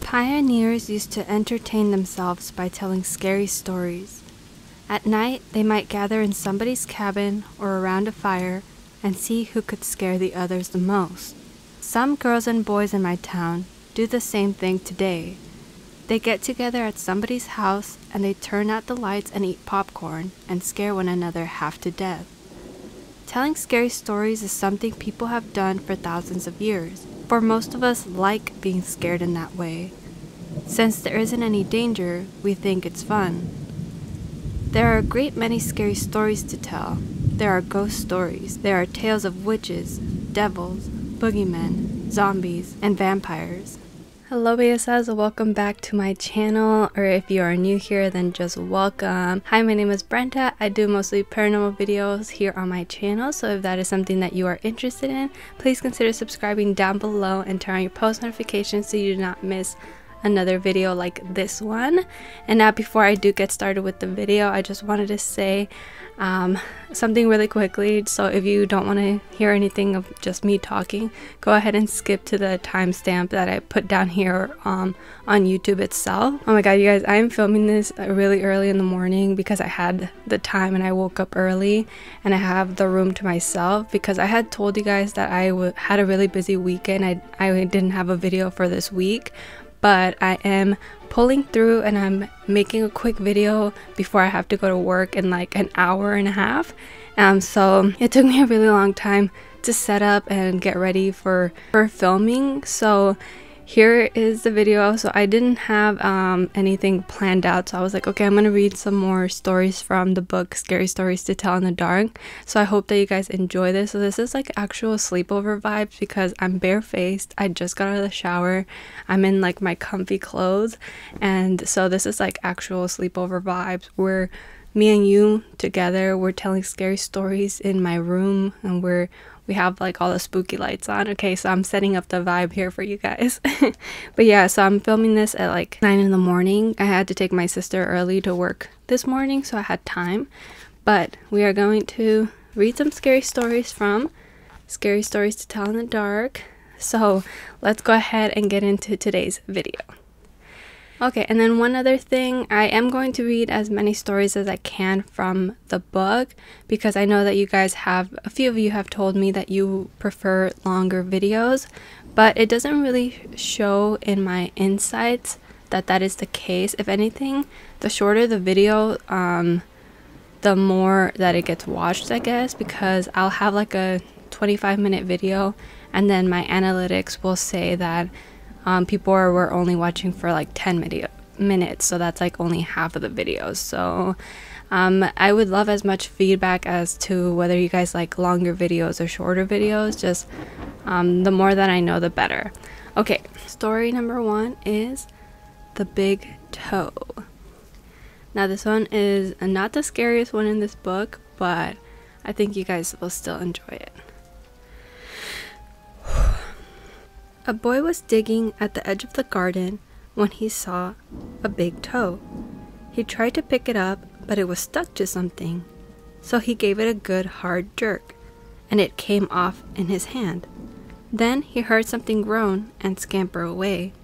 Pioneers used to entertain themselves by telling scary stories. At night, they might gather in somebody's cabin or around a fire and see who could scare the others the most. Some girls and boys in my town do the same thing today. They get together at somebody's house and they turn out the lights and eat popcorn and scare one another half to death. Telling scary stories is something people have done for thousands of years, for most of us like being scared in that way. Since there isn't any danger, we think it's fun. There are a great many scary stories to tell. There are ghost stories. There are tales of witches, devils, boogeymen, zombies, and vampires. Hello BSS, welcome back to my channel, or if you are new here then just welcome. Hi, my name is Brenda. I do mostly paranormal videos here on my channel, so if that is something that you are interested in, please consider subscribing down below and turn on your post notifications so you do not miss another video like this one. And now before I do get started with the video, I just wanted to say something really quickly. So if you don't want to hear anything of just me talking, go ahead and skip to the timestamp that I put down here on YouTube itself. Oh my god, you guys, I'm filming this really early in the morning because I had the time and I woke up early and I have the room to myself because I had told you guys that I had a really busy weekend. I didn't have a video for this week, but I am pulling through and I'm making a quick video before I have to go to work in like an hour and a half. So it took me a really long time to set up and get ready for filming. So here is the video. So I didn't have anything planned out, so I was like, okay, I'm gonna read some more stories from the book Scary Stories to Tell in the Dark. So I hope that you guys enjoy this. So this is like actual sleepover vibes because I'm barefaced. I just got out of the shower. I'm in like my comfy clothes, and so this is like actual sleepover vibes where me and you together, we're telling scary stories in my room, and we have like all the spooky lights on. Okay, so I'm setting up the vibe here for you guys. But yeah, so I'm filming this at like 9 in the morning. I had to take my sister early to work this morning, so I had time. But we are going to read some scary stories from Scary Stories to Tell in the Dark. So let's go ahead and get into today's video. Okay, and then one other thing, I am going to read as many stories as I can from the book because I know that you guys have, a few of you have told me that you prefer longer videos, but it doesn't really show in my insights that that is the case. If anything, the shorter the video, the more that it gets watched, I guess, because I'll have like a 25-minute video and then my analytics will say that people were only watching for like 10 minutes, so that's like only half of the videos. So I would love as much feedback as to whether you guys like longer videos or shorter videos. Just the more that I know, the better. Okay, story number 1 is The Big Toe. Now this one is not the scariest one in this book, but I think you guys will still enjoy it. A boy was digging at the edge of the garden when he saw a big toe. He tried to pick it up, but it was stuck to something. So he gave it a good hard jerk, and it came off in his hand. Then he heard something groan and scamper away.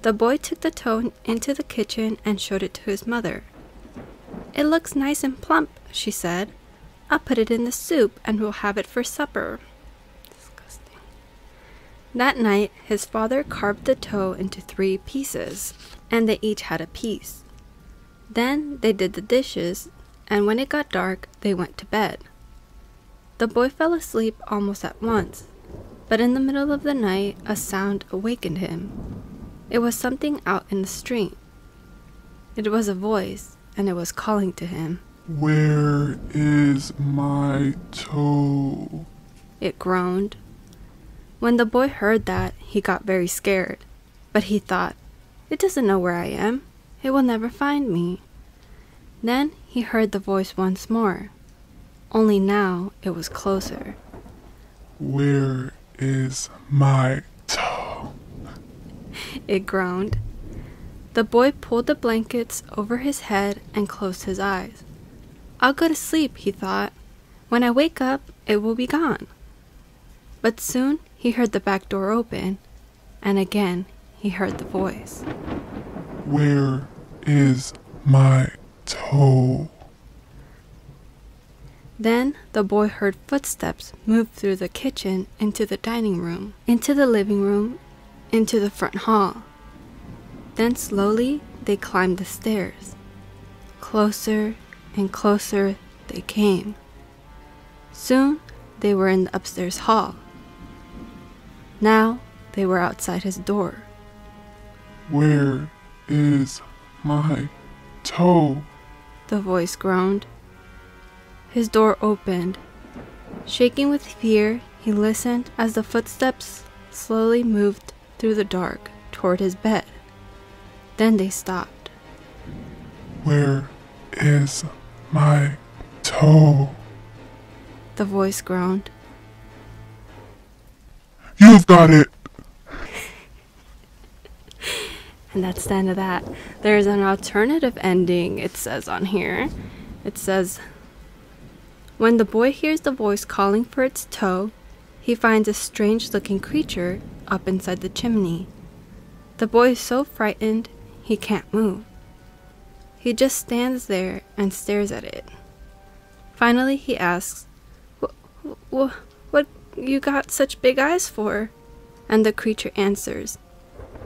The boy took the toe into the kitchen and showed it to his mother. "It looks nice and plump," she said. "I'll put it in the soup and we'll have it for supper." That night, his father carved the toe into 3 pieces, and they each had a piece. Then they did the dishes, and when it got dark, they went to bed. The boy fell asleep almost at once, but in the middle of the night, a sound awakened him. It was something out in the street. It was a voice, and it was calling to him. "Where is my toe?" It groaned. When the boy heard that, he got very scared, but he thought, "It doesn't know where I am. It will never find me." Then he heard the voice once more, only now it was closer. "Where is my toe?" It groaned. The boy pulled the blankets over his head and closed his eyes. "I'll go to sleep," he thought. "When I wake up, it will be gone." But soon he heard the back door open, and again he heard the voice. Where is my toe? Then the boy heard footsteps move through the kitchen into the dining room, into the living room, into the front hall. Then slowly they climbed the stairs. Closer and closer they came. Soon they were in the upstairs hall. Now they were outside his door. Where is my toe? The voice groaned. His door opened. Shaking with fear, he listened as the footsteps slowly moved through the dark toward his bed. Then they stopped. Where is my toe? The voice groaned. You've got it! And that's the end of that. There's an alternative ending, it says on here. It says, when the boy hears the voice calling for its toe, he finds a strange-looking creature up inside the chimney. The boy is so frightened, he can't move. He just stands there and stares at it. Finally, he asks, What you got such big eyes for? And the creature answers,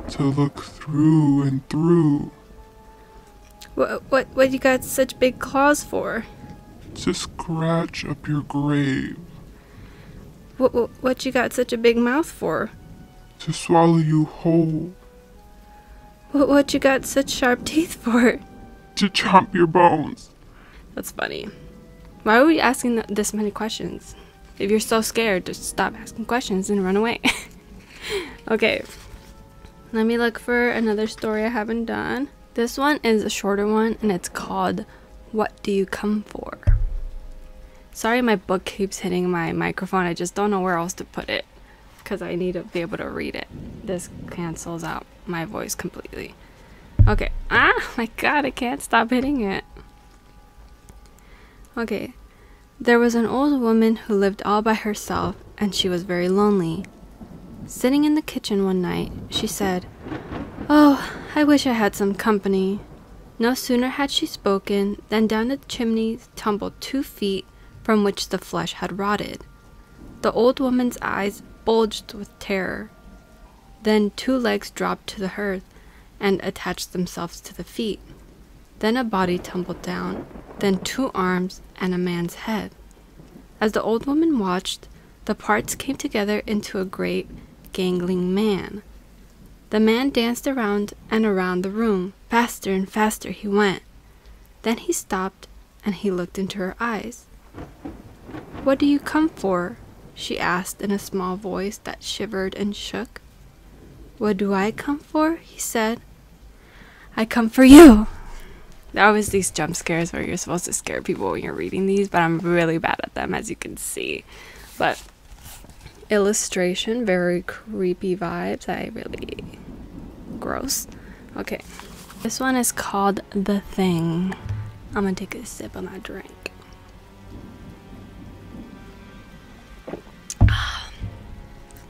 To look through and through. What you got such big claws for? To scratch up your grave. What you got such a big mouth for? To swallow you whole. What you got such sharp teeth for? To chomp your bones. That's funny. Why are we asking this many questions? If you're so scared, just stop asking questions and run away. Okay, let me look for another story I haven't done. This one is a shorter one, and it's called What Do You Come For? Sorry my book keeps hitting my microphone. I just don't know where else to put it because I need to be able to read it. This cancels out my voice completely. Okay. My god, I can't stop hitting it. Okay. There was an old woman who lived all by herself, and she was very lonely. Sitting in the kitchen one night, she said, "Oh, I wish I had some company." No sooner had she spoken than down the chimney tumbled 2 feet from which the flesh had rotted. The old woman's eyes bulged with terror. Then 2 legs dropped to the earth and attached themselves to the feet. Then a body tumbled down, then 2 arms and a man's head. As the old woman watched, the parts came together into a great, gangling man. The man danced around and around the room. Faster and faster he went. Then he stopped and he looked into her eyes. "What do you come for?" she asked in a small voice that shivered and shook. "What do I come for?" he said. "I come for you." There are always these jump scares where you're supposed to scare people when you're reading these, but I'm really bad at them, as you can see. But illustration, very creepy vibes. Gross. Okay. This one is called The Thing. I'm gonna take a sip of my drink.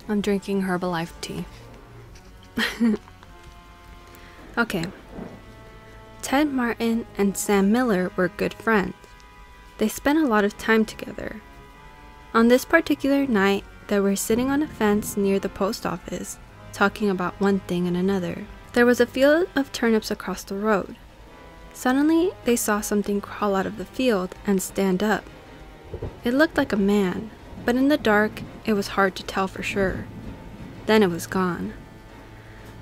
I'm drinking Herbalife tea. Okay. Ted Martin and Sam Miller were good friends. They spent a lot of time together. On this particular night, they were sitting on a fence near the post office, talking about one thing and another. There was a field of turnips across the road. Suddenly, they saw something crawl out of the field and stand up. It looked like a man, but in the dark, it was hard to tell for sure. Then it was gone.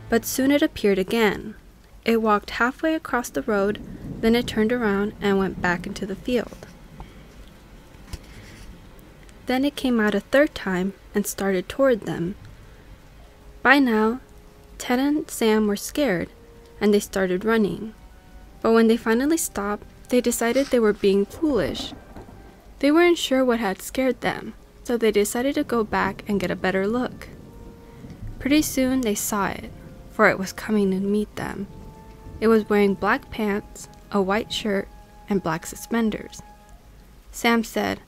But soon it appeared again. It walked halfway across the road, then it turned around and went back into the field. Then it came out a 3rd time and started toward them. By now, Ted and Sam were scared, and they started running. But when they finally stopped, they decided they were being foolish. They weren't sure what had scared them, so they decided to go back and get a better look. Pretty soon they saw it, for it was coming to meet them. It was wearing black pants, a white shirt, and black suspenders. Sam said,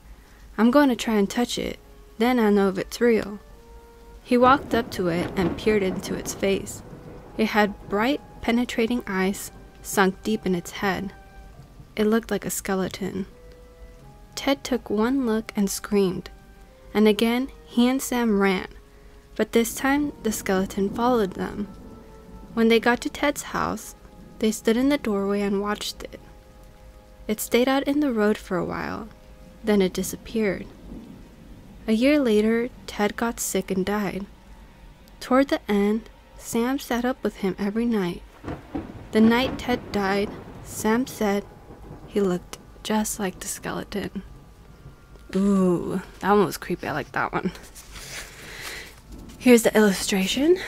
"I'm going to try and touch it, then I'll know if it's real." He walked up to it and peered into its face. It had bright, penetrating eyes sunk deep in its head. It looked like a skeleton. Ted took one look and screamed, and again he and Sam ran, but this time the skeleton followed them. When they got to Ted's house, they stood in the doorway and watched it. It stayed out in the road for a while, then it disappeared. A year later, Ted got sick and died. Toward the end, Sam sat up with him every night. The night Ted died, Sam said he looked just like the skeleton. Ooh, that one was creepy. I like that one. Here's the illustration.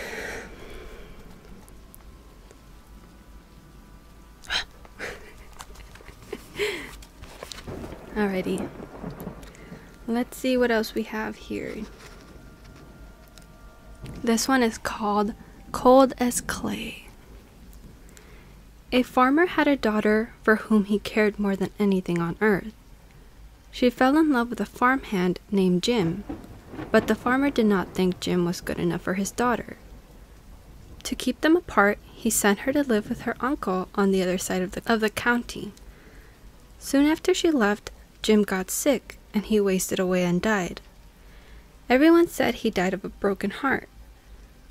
Alrighty. Let's see what else we have here. This one is called Cold as Clay. A farmer had a daughter for whom he cared more than anything on earth. She fell in love with a farmhand named Jim, but the farmer did not think Jim was good enough for his daughter. To keep them apart, he sent her to live with her uncle on the other side of the county. Soon after she left, Jim got sick and he wasted away and died. Everyone said he died of a broken heart.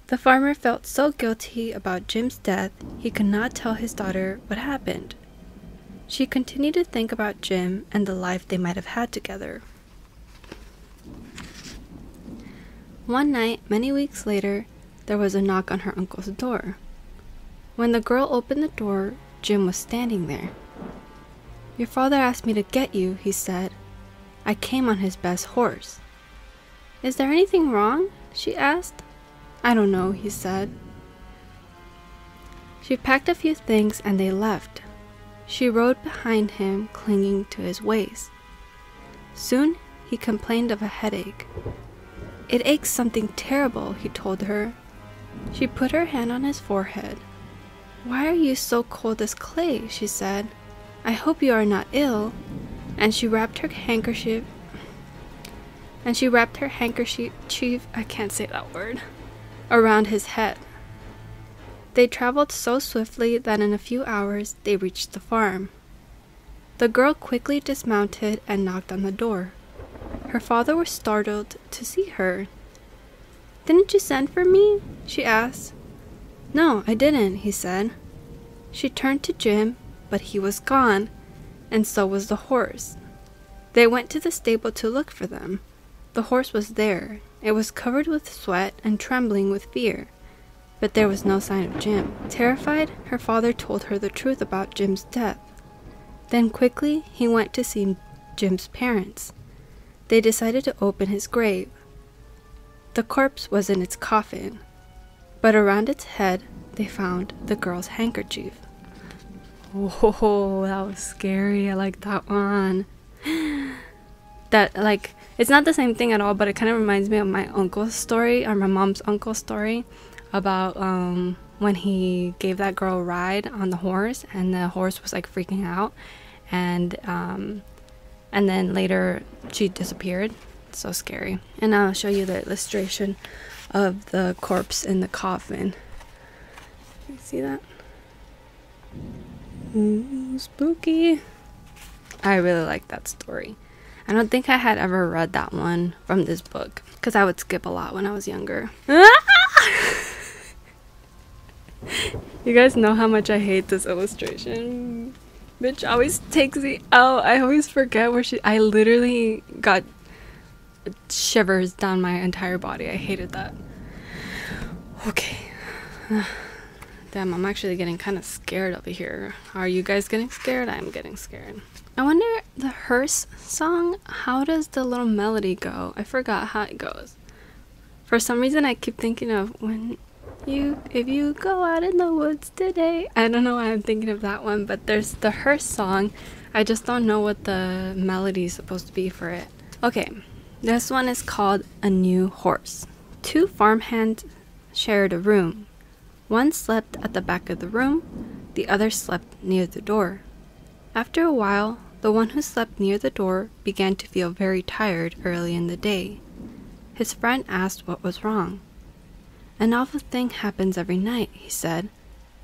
The farmer felt so guilty about Jim's death, he could not tell his daughter what happened. She continued to think about Jim and the life they might have had together. One night, many weeks later, there was a knock on her uncle's door. When the girl opened the door, Jim was standing there. "Your father asked me to get you," he said. "I came on his best horse." "Is there anything wrong?" she asked. "I don't know," he said. She packed a few things and they left. She rode behind him, clinging to his waist. Soon he complained of a headache. "It aches something terrible," he told her. She put her hand on his forehead. "Why are you so cold as clay?" she said. "I hope you are not ill." And she wrapped her handkerchief, I can't say that word, around his head. They traveled so swiftly that in a few hours they reached the farm. The girl quickly dismounted and knocked on the door. Her father was startled to see her. "Didn't you send for me?" she asked. "No, I didn't," he said. She turned to Jim, but he was gone, and so was the horse. They went to the stable to look for them. The horse was there. It was covered with sweat and trembling with fear, but there was no sign of Jim. Terrified, her father told her the truth about Jim's death. Then quickly he went to see Jim's parents. They decided to open his grave. The corpse was in its coffin, but around its head they found the girl's handkerchief. Oh, that was scary. I like that one. It's not the same thing at all, but it kind of reminds me of my uncle's story, or my mom's uncle's story, about when he gave that girl a ride on the horse, and the horse was like freaking out, and then later she disappeared. So scary. And now I'll show you the illustration of the corpse in the coffin. You see that? Ooh, spooky. I really like that story. I don't think I had ever read that one from this book, because I would skip a lot when I was younger. You guys know how much I hate this illustration. Bitch always takes the L. I always forget where I literally got shivers down my entire body. I hated that. Okay. Damn, I'm actually getting kind of scared over here. Are you guys getting scared? I'm getting scared. I wonder, the hearse song, how does the little melody go? I forgot how it goes. For some reason I keep thinking of if you go out in the woods today. I don't know why I'm thinking of that one, but there's the hearse song. I just don't know what the melody is supposed to be for it. Okay, this one is called A New Horse. Two farmhands shared a room. One slept at the back of the room, the other slept near the door. After a while, the one who slept near the door began to feel very tired early in the day. His friend asked what was wrong. "An awful thing happens every night," he said.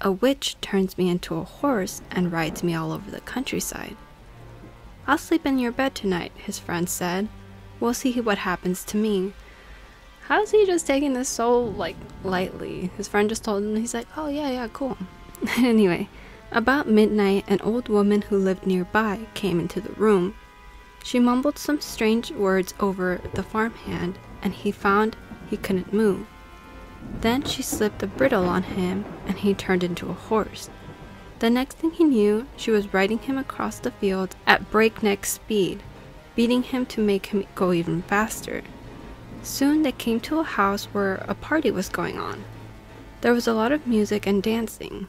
"A witch turns me into a horse and rides me all over the countryside." "I'll sleep in your bed tonight," his friend said. "We'll see what happens to me." How is he just taking this so, lightly? His friend just told him, he's like, "Oh, yeah, cool." Anyway, about midnight, an old woman who lived nearby came into the room. She mumbled some strange words over the farmhand, and he found he couldn't move. Then she slipped a bridle on him, and he turned into a horse. The next thing he knew, she was riding him across the field at breakneck speed, beating him to make him go even faster. Soon they came to a house where a party was going on. There was a lot of music and dancing.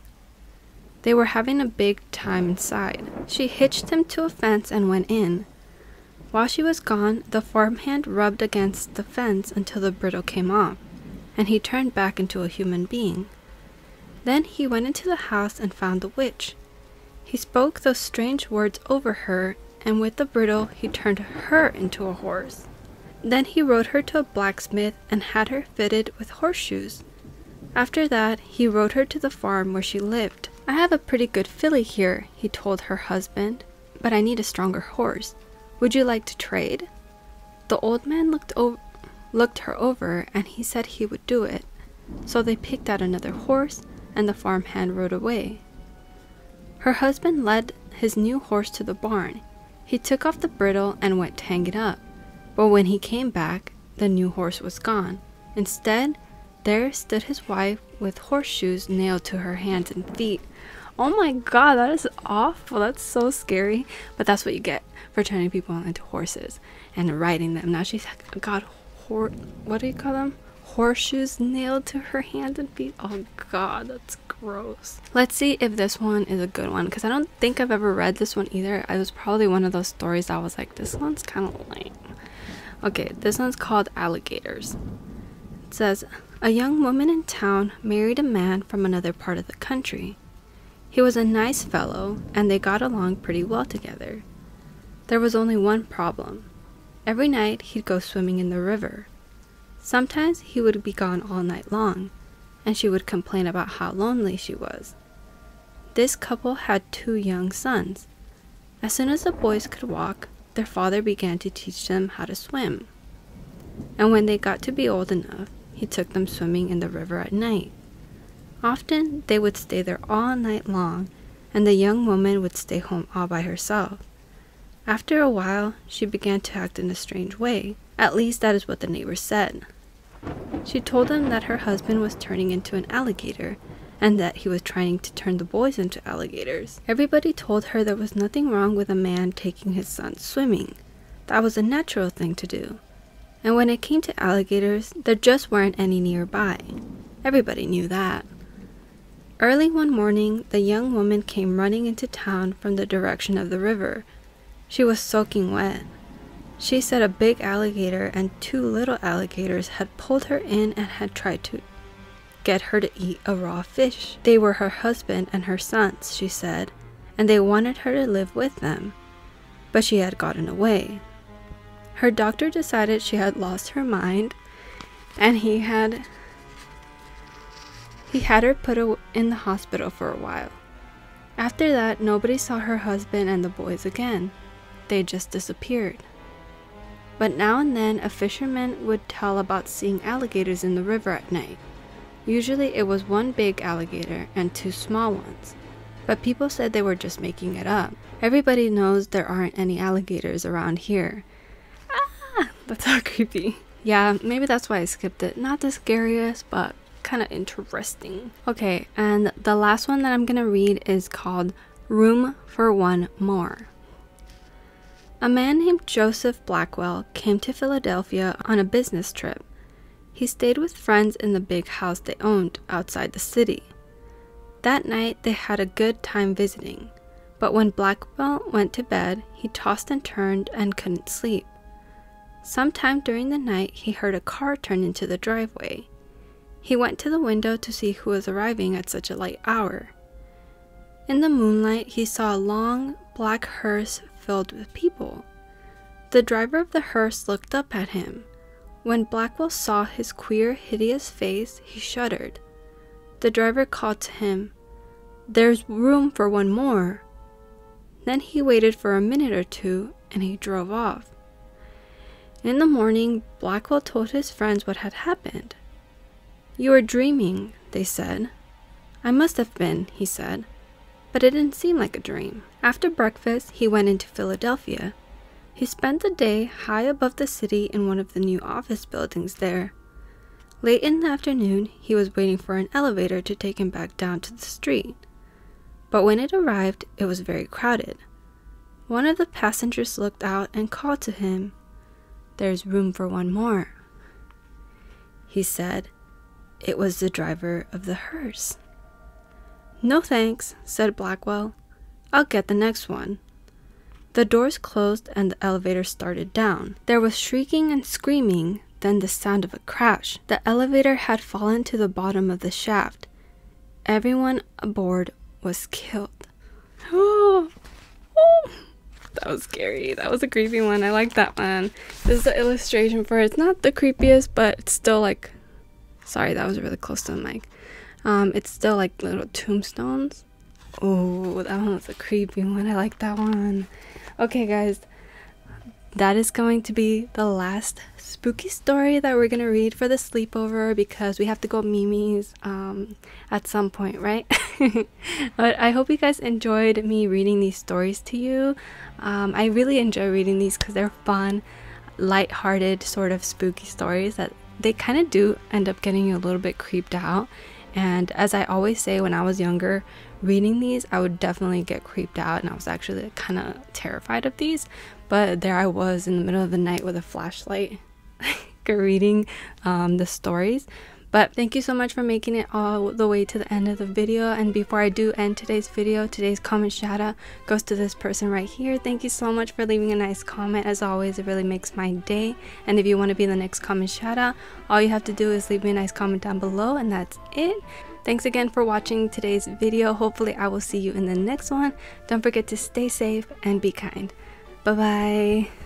They were having a big time inside. She hitched him to a fence and went in. While she was gone, the farmhand rubbed against the fence until the bridle came off, and he turned back into a human being. Then he went into the house and found the witch. He spoke those strange words over her, and with the bridle he turned her into a horse. Then he rode her to a blacksmith and had her fitted with horseshoes. After that, he rode her to the farm where she lived. "I have a pretty good filly here," he told her husband, "but I need a stronger horse. Would you like to trade?" The old man looked her over, and he said he would do it. So they picked out another horse, and the farmhand rode away. Her husband led his new horse to the barn. He took off the bridle and went to hang it up. But when he came back, the new horse was gone. Instead, there stood his wife with horseshoes nailed to her hands and feet. Oh my god, that is awful. That's so scary. But that's what you get for turning people into horses and riding them. Now she's got what do you call them? Horseshoes nailed to her hands and feet. Oh god, that's gross. Let's see if this one is a good one, because I don't think I've ever read this one either. It was probably one of those stories that I was like, this one's kind of lame. Okay, this one's called Alligators. It says, a young woman in town married a man from another part of the country. He was a nice fellow, and they got along pretty well together. There was only one problem. Every night he'd go swimming in the river. Sometimes he would be gone all night long, and she would complain about how lonely she was. This couple had 2 young sons. As soon as the boys could walk, their father began to teach them how to swim. And when they got to be old enough, he took them swimming in the river at night. Often they would stay there all night long, and the young woman would stay home all by herself. After a while, she began to act in a strange way. At least that is what the neighbors said. She told them that her husband was turning into an alligator, and that he was trying to turn the boys into alligators. Everybody told her there was nothing wrong with a man taking his son swimming. That was a natural thing to do. And when it came to alligators, there just weren't any nearby. Everybody knew that. Early one morning, the young woman came running into town from the direction of the river. She was soaking wet. She said a big alligator and 2 little alligators had pulled her in and had tried to get her to eat a raw fish. They were her husband and her sons, she said, and they wanted her to live with them, but she had gotten away. Her doctor decided she had lost her mind, and he had her put in the hospital for a while. After that, nobody saw her husband and the boys again. They just disappeared. But now and then, a fisherman would tell about seeing alligators in the river at night. Usually it was 1 big alligator and 2 small ones, but people said they were just making it up. Everybody knows there aren't any alligators around here. Ah, that's so creepy. Yeah, maybe that's why I skipped it. Not the scariest, but kind of interesting. Okay, and the last one that I'm gonna read is called Room for One More. A man named Joseph Blackwell came to Philadelphia on a business trip. He stayed with friends in the big house they owned outside the city. That night they had a good time visiting, but when Blackwell went to bed, he tossed and turned and couldn't sleep. Sometime during the night, he heard a car turn into the driveway. He went to the window to see who was arriving at such a late hour. In the moonlight, he saw a long, black hearse filled with people. The driver of the hearse looked up at him. When Blackwell saw his queer, hideous face, he shuddered. The driver called to him, "There's room for one more." Then he waited for a minute or two and he drove off. In the morning, Blackwell told his friends what had happened. "You were dreaming," they said. "I must have been," he said, "but it didn't seem like a dream." After breakfast, he went into Philadelphia. He spent the day high above the city in one of the new office buildings there. Late in the afternoon, he was waiting for an elevator to take him back down to the street. But when it arrived, it was very crowded. One of the passengers looked out and called to him, "There's room for one more." He said it was the driver of the hearse. "No thanks," said Blackwell. "I'll get the next one." The doors closed and the elevator started down. There was shrieking and screaming, then the sound of a crash. The elevator had fallen to the bottom of the shaft. Everyone aboard was killed. Oh, that was scary. That was a creepy one. I like that one. This is the illustration for it. It's not the creepiest, but it's still like, sorry, that was really close to the mic. It's still like little tombstones. Oh, that one was a creepy one. I like that one. Okay, guys, that is going to be the last spooky story that we're gonna read for the sleepover because we have to go Mimi's at some point, right? But I hope you guys enjoyed me reading these stories to you. I really enjoy reading these because they're fun, light-hearted sort of spooky stories that they kind of do end up getting you a little bit creeped out. And as I always say, when I was younger, reading these, I would definitely get creeped out, and I was actually kind of terrified of these. But there I was in the middle of the night with a flashlight reading the stories. But thank you so much for making it all the way to the end of the video. And before I do end today's video, today's comment shout out goes to this person right here. Thank you so much for leaving a nice comment. As always, it really makes my day. And if you want to be the next comment shout out, all you have to do is leave me a nice comment down below, and that's it. Thanks again for watching today's video. Hopefully I will see you in the next one. Don't forget to stay safe and be kind. Bye bye.